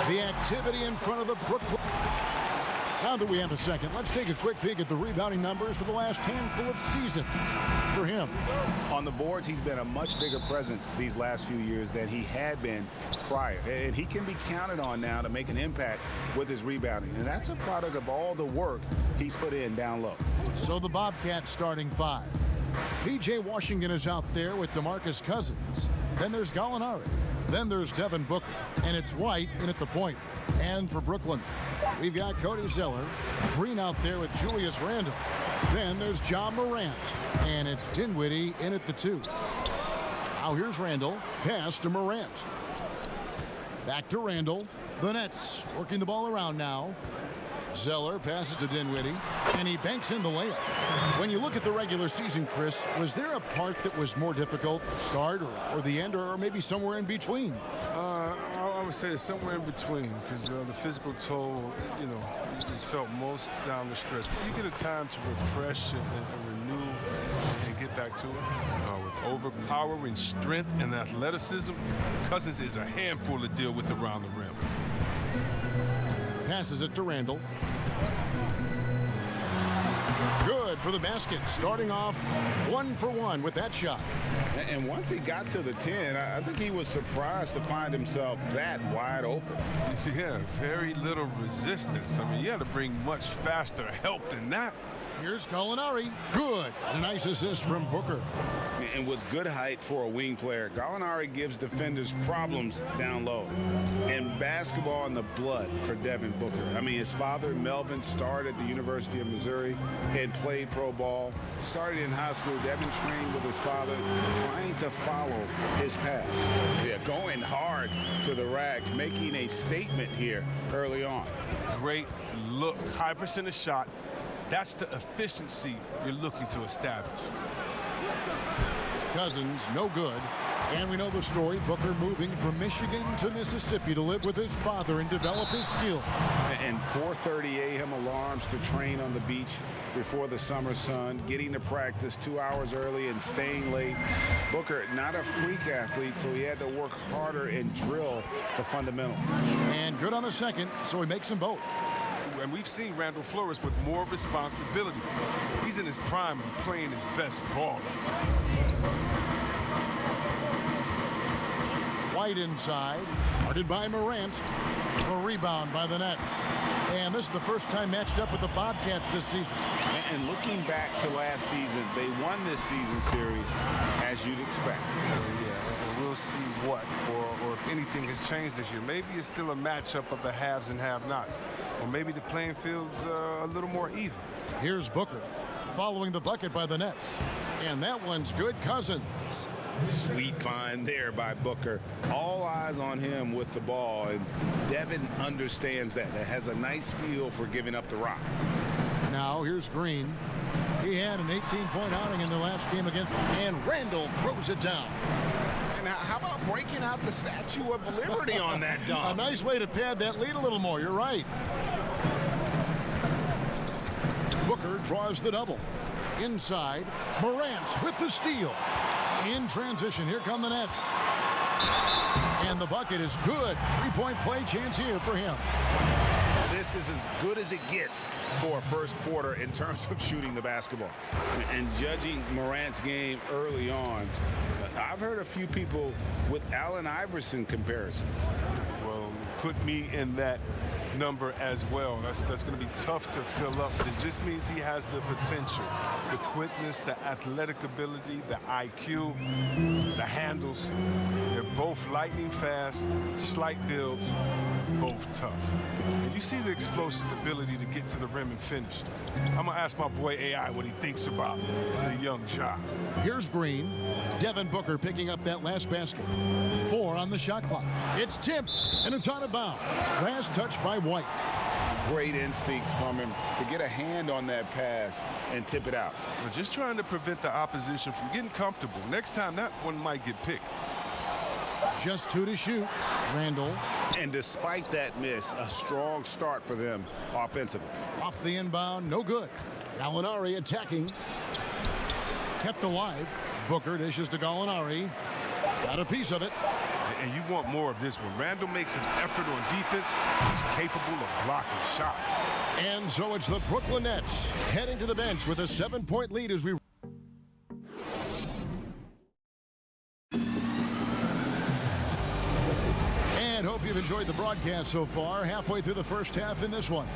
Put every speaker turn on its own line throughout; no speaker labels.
The activity in front of the Brooklyn. Now that we have a second, let's take a quick peek at the rebounding numbers for the last handful of seasons for him.
On the boards, he's been a much bigger presence these last few years than he had been prior. And he can be counted on now to make an impact with his rebounding. And that's a product of all the work he's put in down low.
So the Bobcats starting five. P.J. Washington is out there with DeMarcus Cousins. Then there's Gallinari. Then there's Devin Booker. And it's White in at the point. And for Brooklyn, we've got Cody Zeller. Green out there with Julius Randle. Then there's John Morant. And it's Dinwiddie in at the two. Now here's Randle. Pass to Morant. Back to Randle. The Nets working the ball around now. Zeller passes to Dinwiddie, and he banks in the layup. When you look at the regular season, Chris, was there a part that was more difficult, start or the end, or maybe somewhere in between?
I would say it's somewhere in between, because the physical toll, just felt most down the stretch. But you get a time to refresh and renew and get back to it. With overpowering strength and athleticism, Cousins is a handful to deal with around the rim.
Passes it to Randle. Good for the basket, starting off 1 for 1 with that shot.
And once he got to the 10, I think he was surprised to find himself that wide open.
Yeah, very little resistance. I mean, you had to bring much faster help than that.
Here's Gallinari. Good. A nice assist from Booker.
And with good height for a wing player, Gallinari gives defenders problems down low. And basketball in the blood for Devin Booker. I mean, his father, Melvin, started at the University of Missouri and played pro ball. Started in high school. Devin trained with his father, trying to follow his path. Yeah, going hard to the rack, making a statement here early on.
Great look. High percentage shot. That's the efficiency you're looking to establish.
Cousins, no good. And we know the story, Booker moving from Michigan to Mississippi to live with his father and develop his skills.
And 4:30 a.m. alarms to train on the beach before the summer sun, getting to practice 2 hours early and staying late. Booker, not a freak athlete, so he had to work harder and drill the fundamentals.
And good on the second, so he makes them both.
And we've seen Randle flourish with more responsibility. He's in his prime and playing his best ball.
White inside, guarded by Morant. A rebound by the Nets. And this is the first time matched up with the Bobcats this season.
And looking back to last season, they won this season series as you'd expect.
Yeah, and we'll see what, or if anything has changed this year. Maybe it's still a matchup of the haves and have-nots. Or maybe the playing field's a little more even.
Here's Booker, following the bucket by the Nets. And that one's good. Cousins.
Sweet find there by Booker. All eyes on him with the ball, and Devin understands that. That has a nice feel for giving up the rock.
Now here's Green. He had an 18-point outing in their last game against, and Randle throws it down.
And how about breaking out the Statue of Liberty on that dunk?
A nice way to pad that lead a little more. You're right. Booker draws the double. Inside, Morant with the steal. In transition, here come the Nets. And the bucket is good. Three-point play chance here for him.
This is as good as it gets for a first quarter in terms of shooting the basketball. And judging Morant's game early on, I've heard a few people with Allen Iverson comparisons.
Well, put me in that number as well. That's going to be tough to fill up, but it just means he has the potential, the quickness, the athletic ability, the IQ, the handles. They're both lightning fast, slight builds, both tough. And you see the explosive ability to get to the rim and finish. I'm going to ask my boy AI what he thinks about the young Ja.
Here's Green. Devin Booker picking up that last basket. 4 on the shot clock. It's tipped, and it's out of bounds. Last touch by White.
Great instincts from him to get a hand on that pass and tip it out.
We're just trying to prevent the opposition from getting comfortable. Next time, that one might get picked.
Just 2 to shoot. Randle.
And despite that miss, a strong start for them offensively.
Off the inbound, no good. Gallinari attacking. Kept alive. Booker dishes to Gallinari. Got a piece of it.
And you want more of this. When Randall makes an effort on defense, he's capable of blocking shots.
And so it's the Brooklyn Nets heading to the bench with a 7-point lead as we... And hope you've enjoyed the broadcast so far. Halfway through the first half in this one.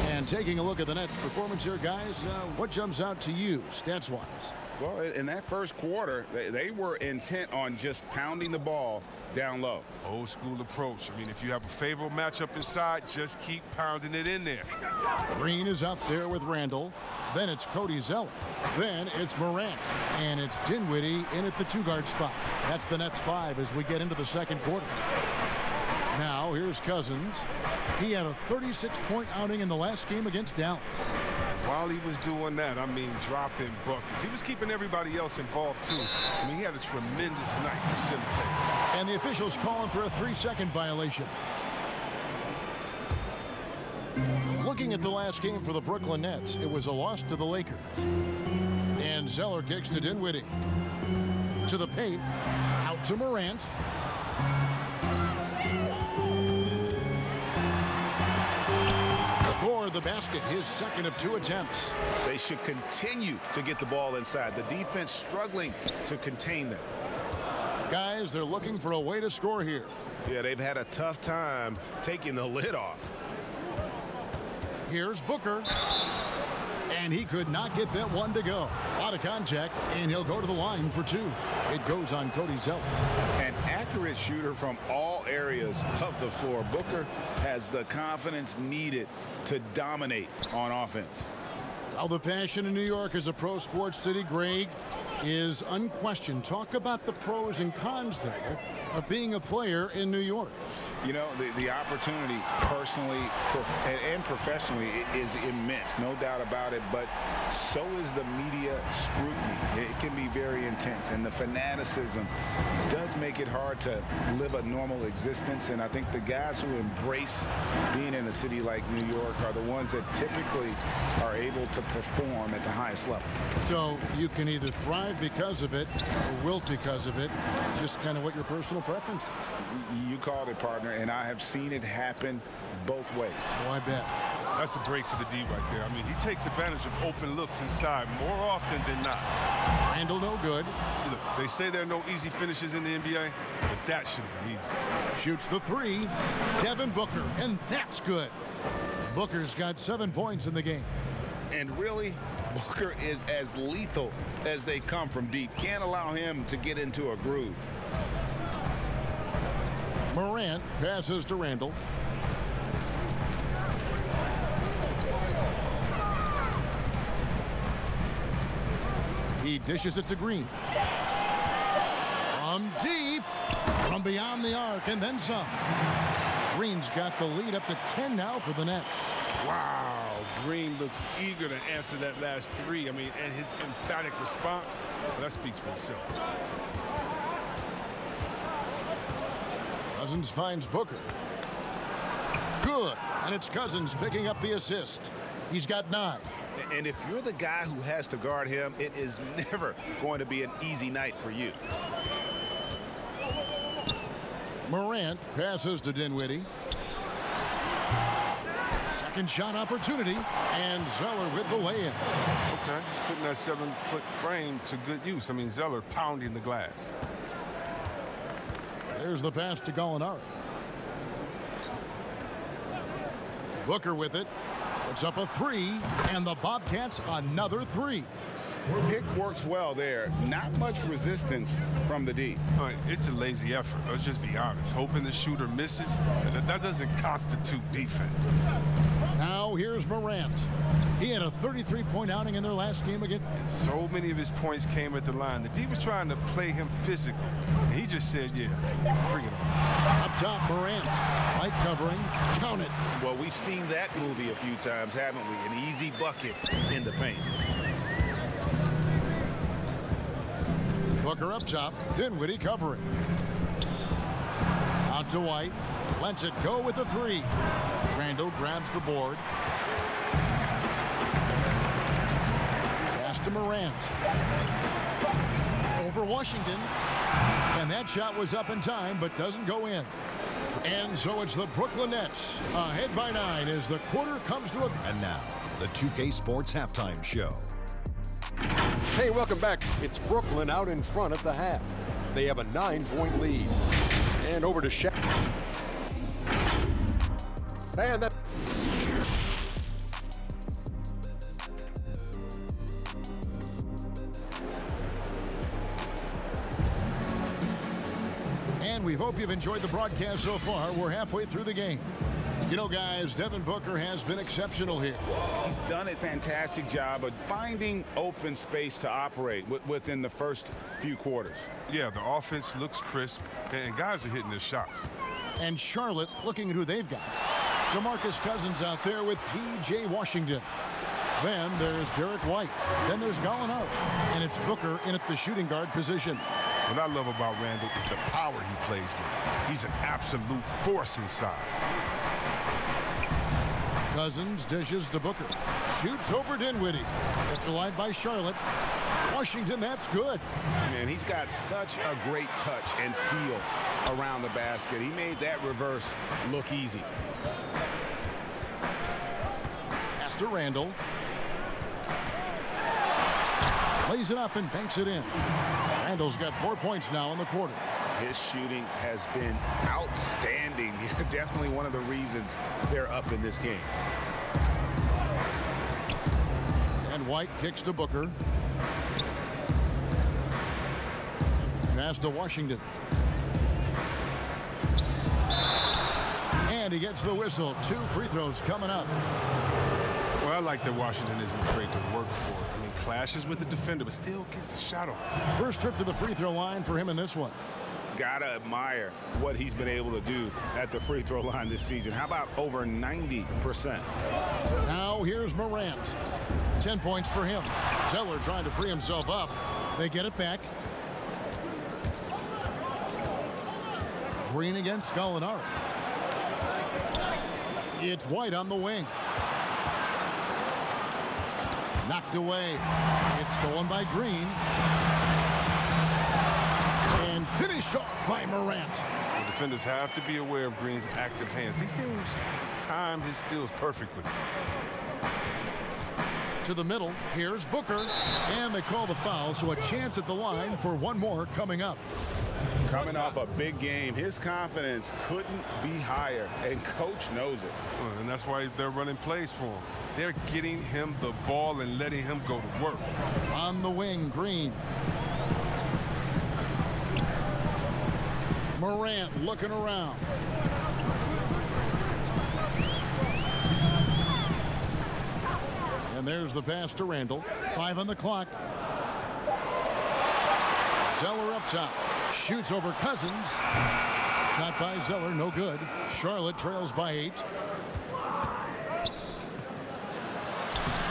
And taking a look at the Nets' performance here, guys, what jumps out to you, stats-wise?
Well, in that first quarter, they were intent on just pounding the ball down low.
Old school approach. I mean, if you have a favorable matchup inside, just keep pounding it in there.
Green is out there with Randall. Then it's Cody Zeller. Then it's Morant. And it's Dinwiddie in at the 2-guard spot. That's the Nets 5 as we get into the second quarter. Now, here's Cousins. He had a 36-point outing in the last game against Dallas.
While he was doing that, I mean, dropping buckets. He was keeping everybody else involved, too. I mean, he had a tremendous night facilitating.
And the officials calling for a 3-second violation. Looking at the last game for the Brooklyn Nets, it was a loss to the Lakers. And Zeller kicks to Dinwiddie. To the paint. Out to Morant. Score the basket, his second of 2 attempts.
They should continue to get the ball inside. The defense struggling to contain them.
Guys, they're looking for a way to score here.
Yeah, they've had a tough time taking the lid off.
Here's Booker. And he could not get that one to go. Out of contact, and he'll go to the line for 2. It goes on Cody Zeller.
An accurate shooter from all areas of the floor. Booker has the confidence needed to dominate on offense.
Well, the passion in New York as a pro sports city, Greg, is unquestioned. Talk about the pros and cons, though, of being a player in New York.
You know, the opportunity personally and professionally is immense, no doubt about it, but so is the media scrutiny. It can be very intense, and the fanaticism does make it hard to live a normal existence, and I think the guys who embrace being in a city like New York are the ones that typically are able to perform at the highest level.
So you can either thrive because of it or wilt because of it, just kind of what your personal preference is.
You called it, partner, and I have seen it happen both ways.
Oh, I bet.
That's a break for the D right there. I mean, he takes advantage of open looks inside more often than not.
Randall no good.
Look, they say there are no easy finishes in the NBA, but that should have been easy.
Shoots the 3. Devin Booker, and that's good. Booker's got 7 points in the game.
And really, Booker is as lethal as they come from deep. Can't allow him to get into a groove.
Morant passes to Randall. He dishes it to Green. From deep, from beyond the arc, and then some. Green's got the lead up to 10 now for the Nets.
Wow, Green looks eager to answer that last 3. I mean, and his emphatic response, well, that speaks for itself.
Cousins finds Booker. Good, and it's Cousins picking up the assist. He's got 9.
And if you're the guy who has to guard him, it is never going to be an easy night for you.
Morant passes to Dinwiddie. Second shot opportunity, and Zeller with the lay-in.
Okay, he's putting that 7-foot frame to good use. I mean, Zeller pounding the glass.
There's the pass to Gallinari. Booker with it. Puts up a 3, and the Bobcats another 3.
Pick works well there. Not much resistance from the D.
All right, it's a lazy effort. Let's just be honest. Hoping the shooter misses, that doesn't constitute defense.
Now here's Morant. He had a 33-point outing in their last game against.
And so many of his points came at the line. The D was trying to play him physical. And he just said, yeah, bring it on.
Up top, Morant. Light covering. Count it.
Well, we've seen that movie a few times, haven't we? An easy bucket in the paint.
Booker up top. Dinwiddie covering. Out to White. Lets it go with a 3. Randall grabs the board. Pass to Morant. for Washington. And that shot was up in time, but doesn't go in. And so it's the Brooklyn Nets ahead by 9 as the quarter comes to a...
And now, the 2K Sports Halftime Show.
Hey, welcome back. It's Brooklyn out in front at the half. They have a 9-point lead. And over to Shaq. And that...
And we hope you've enjoyed the broadcast so far. We're halfway through the game. You know, guys, Devin Booker has been exceptional here.
He's done a fantastic job of finding open space to operate within the first few quarters.
Yeah, the offense looks crisp, and guys are hitting their shots.
And Charlotte looking at who they've got. DeMarcus Cousins out there with P.J. Washington. Then there's Derek White. Then there's Gallinari. And it's Booker in at the shooting guard position.
What I love about Randall is the power he plays with. He's an absolute force inside.
Cousins dishes to Booker. Shoots over Dinwiddie. Kept alive by Charlotte. Washington, that's good.
Man, he's got such a great touch and feel around the basket. He made that reverse look easy.
Pass to Randall. Lays it up and banks it in. Randall's got 4 points now in the quarter.
His shooting has been outstanding. Definitely one of the reasons they're up in this game.
And White kicks to Booker. Pass to Washington. And he gets the whistle. 2 free throws coming up.
Well, I like that Washington isn't afraid to work for it. I mean, clashes with the defender, but still gets a shot on.
First trip to the free throw line for him in this one.
Gotta admire what he's been able to do at the free throw line this season. How about over 90%?
Now here's Morant. 10 points for him. Zeller trying to free himself up. They get it back. Green against Gallinari. It's White on the wing. Knocked away. It's stolen by Green. And finished off by Morant.
The defenders have to be aware of Green's active hands. He seems to time his steals perfectly.
To the middle, here's Booker. And they call the foul, so a chance at the line for one more coming up.
Coming off a big game, his confidence couldn't be higher, and coach knows it.
And that's why they're running plays for him. They're getting him the ball and letting him go to work.
On the wing, Green. Morant looking around. And there's the pass to Randall. 5 on the clock. Zeller up top. Shoots over Cousins. Shot by Zeller, no good. Charlotte trails by 8.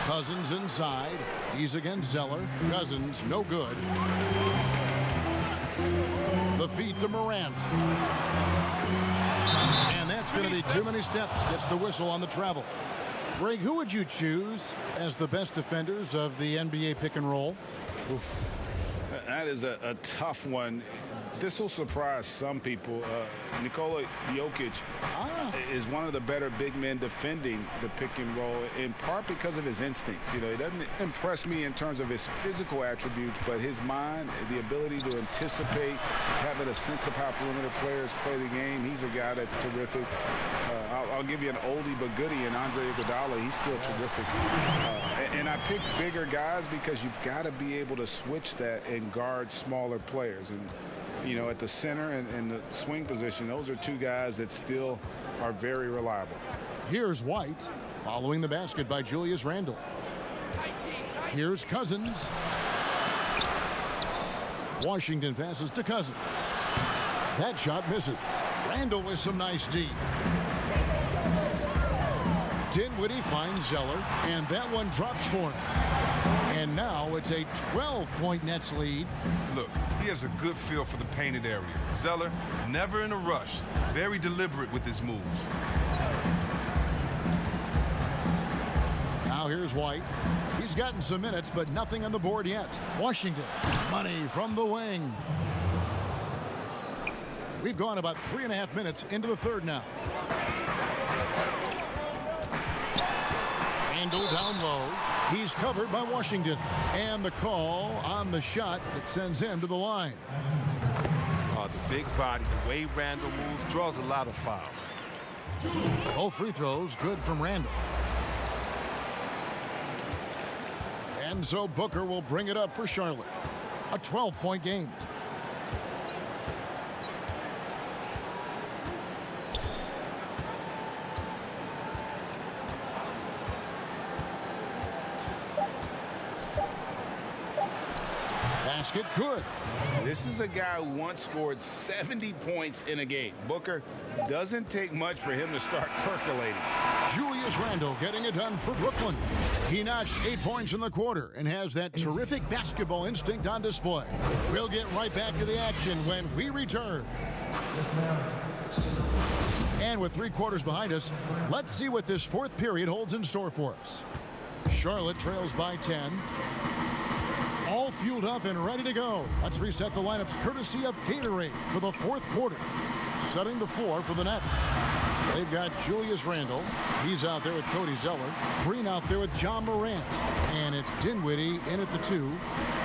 Cousins inside. He's against Zeller. Cousins, no good. The feed to Morant. And that's going to be too many steps. Gets the whistle on the travel. Greg, who would you choose as the best defenders of the NBA pick and roll?
Oof. That is a tough one. This will surprise some people. Nikola Jokic is one of the better big men defending the pick and roll, in part because of his instincts. You know, he doesn't impress me in terms of his physical attributes, but his mind, the ability to anticipate, having a sense of how perimeter players play the game. He's a guy that's terrific. I'll give you an oldie but goodie in Andre Iguodala. He's still terrific. And I pick bigger guys because you've got to be able to switch that and guard smaller players. And you know, at the center and the swing position, those are two guys that still are very reliable.
Here's White following the basket by Julius Randle. Here's Cousins. Washington passes to Cousins. That shot misses. Randle with some nice D. Dinwiddie finds Zeller, and that one drops for him. And now it's a 12-point Nets lead.
Look, he has a good feel for the painted area. Zeller, never in a rush, very deliberate with his moves.
Now here's White. He's gotten some minutes, but nothing on the board yet. Washington, money from the wing. We've gone about 3.5 minutes into the third now. Randall down low. He's covered by Washington. And the call on the shot that sends him to the line.
The big body, the way Randall moves, draws a lot of fouls.
Both free throws good from Randall. And so Booker will bring it up for Charlotte. A 12-point game. Basket good.
This is a guy who once scored 70 points in a game. Booker, doesn't take much for him to start percolating.
Julius Randle getting it done for Brooklyn. He notched 8 points in the quarter and has that terrific basketball instinct on display. We'll get right back to the action when we return. And with 3 quarters behind us, let's see what this fourth period holds in store for us. Charlotte trails by 10. All fueled up and ready to go. Let's reset the lineups courtesy of Gatorade for the fourth quarter. Setting the floor for the Nets. They've got Julius Randle. He's out there with Cody Zeller. Green out there with John Morant. And it's Dinwiddie in at the 2.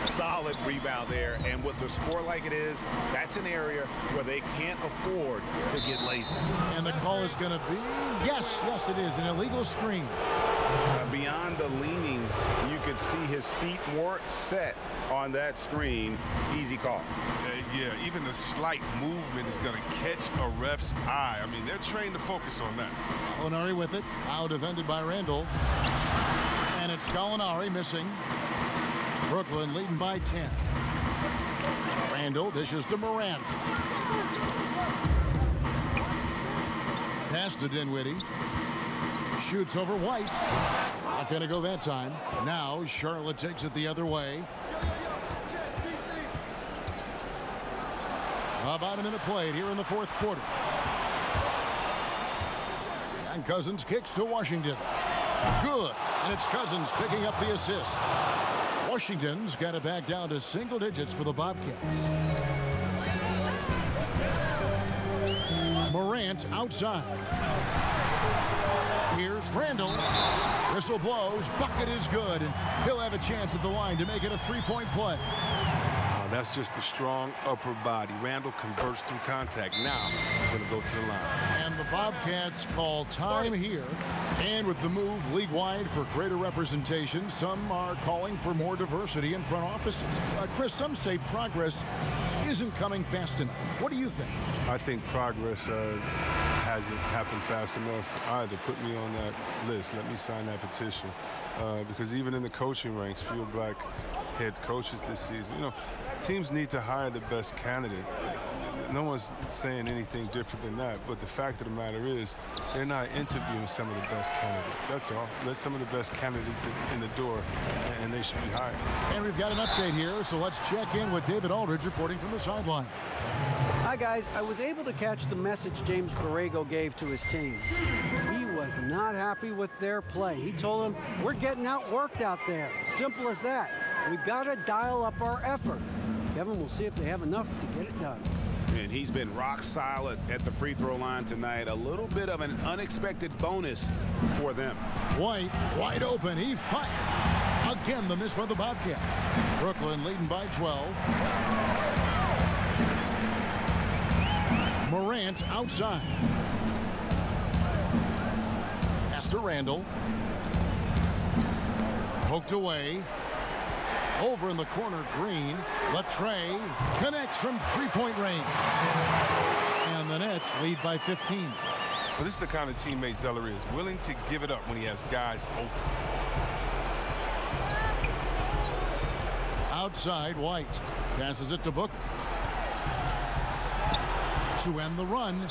Solid rebound there. And with the score like it is, that's an area where they can't afford to get lazy.
And the call is going to be, yes, it is, an illegal screen.
Beyond the leaning, you could see his feet more set on that screen. Easy call.
Yeah, even the slight movement is going to catch a ref's eye. I mean, they're trained to focus on that.
Gallinari with it. Now defended by Randall. And it's Gallinari missing. Brooklyn leading by 10. Randall dishes to Morant. Pass to Dinwiddie. Shoots over White. Not going to go that time. Now Charlotte takes it the other way. About a minute played here in the fourth quarter. And Cousins kicks to Washington. Good. And it's Cousins picking up the assist. Washington's got it back down to single digits for the Bobcats. Morant outside. Here's Randall. Whistle blows. Bucket is good. And he'll have a chance at the line to make it a 3-point play.
That's just a strong upper body. Randall converts through contact. Now, going to go to the line.
And the Bobcats call time here. And with the move league-wide for greater representation, some are calling for more diversity in front offices. Chris, some say progress isn't coming fast enough. What do you think?
I think progress hasn't happened fast enough either. Put me on that list. Let me sign that petition. Because even in the coaching ranks, few black head coaches this season, teams need to hire the best candidate. No one's saying anything different than that, but the fact of the matter is they're not interviewing some of the best candidates. That's all. Let some of the best candidates in the door, and they should be hired.
And we've got an update here, so let's check in with David Aldridge reporting from the sideline.
Hi, guys. I was able to catch the message James Borrego gave to his team. He was not happy with their play. He told them, we're getting outworked out there. Simple as that. We've got to dial up our effort. Kevin, we'll see if they have enough to get it done.
And he's been rock solid at the free throw line tonight. A little bit of an unexpected bonus for them.
White, wide open. He fired. Again, the miss by the Bobcats. Brooklyn leading by 12. Morant outside. Pass to Randall. Poked away. Over in the corner, Green. Latrey connects from three-point range. And the Nets lead by 15.
Well, this is the kind of teammate Zeller is, willing to give it up when he has guys open.
Outside, White. Passes it to Booker. To end the run.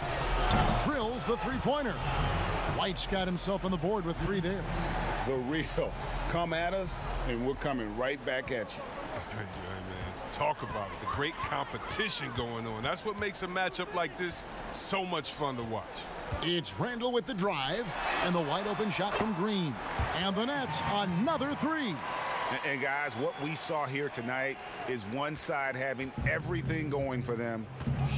Drills the three-pointer. White's got himself on the board with 3 there.
The real. Come at us, and we're coming right back at you.
Yeah, man, talk about it. The great competition going on. That's what makes a matchup like this so much fun to watch.
It's Randall with the drive, and the wide open shot from Green. And the Nets, another three.
And guys, what we saw here tonight is one side having everything going for them.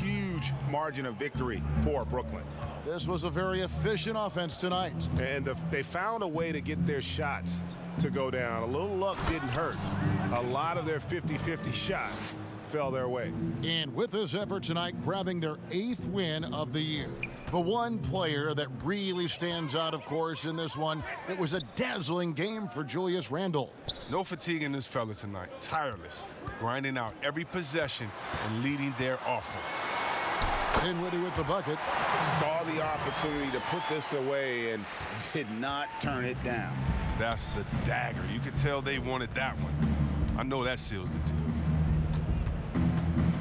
Huge margin of victory for Brooklyn.
This was a very efficient offense tonight.
And they found a way to get their shots to go down. A little luck didn't hurt. A lot of their 50-50 shots fell their way.
And with this effort tonight, grabbing their 8th win of the year. The one player that really stands out, of course, in this one, it was a dazzling game for Julius Randle.
No fatigue in this fella tonight. Tireless, grinding out every possession and leading their offense.
Dinwiddie with the bucket.
Saw the opportunity to put this away and did not turn it down.
That's the dagger. You could tell they wanted that one. I know that seals the deal.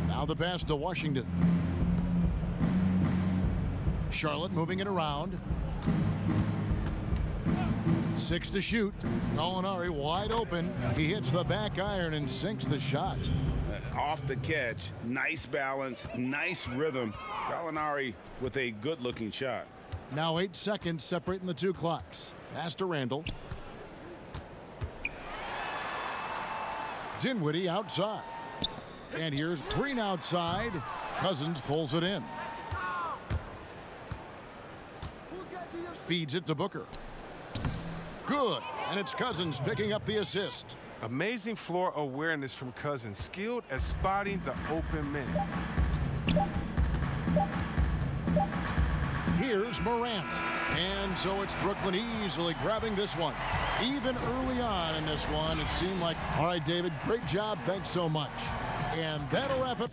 Now the pass to Washington. Charlotte moving it around. 6 to shoot. Gallinari wide open. He hits the back iron and sinks the shot.
Off the catch, nice balance, nice rhythm. Gallinari with a good-looking shot.
Now 8 seconds separating the two clocks. Pass to Randall. Dinwiddie outside. And here's Green outside. Cousins pulls it in. Feeds it to Booker. Good. And it's Cousins picking up the assist.
Amazing floor awareness from Cousins, skilled at spotting the open man.
Here's Morant. And so it's Brooklyn easily grabbing this one. Even early on in this one, it seemed like, all right, David, great job. Thanks so much. And that'll wrap it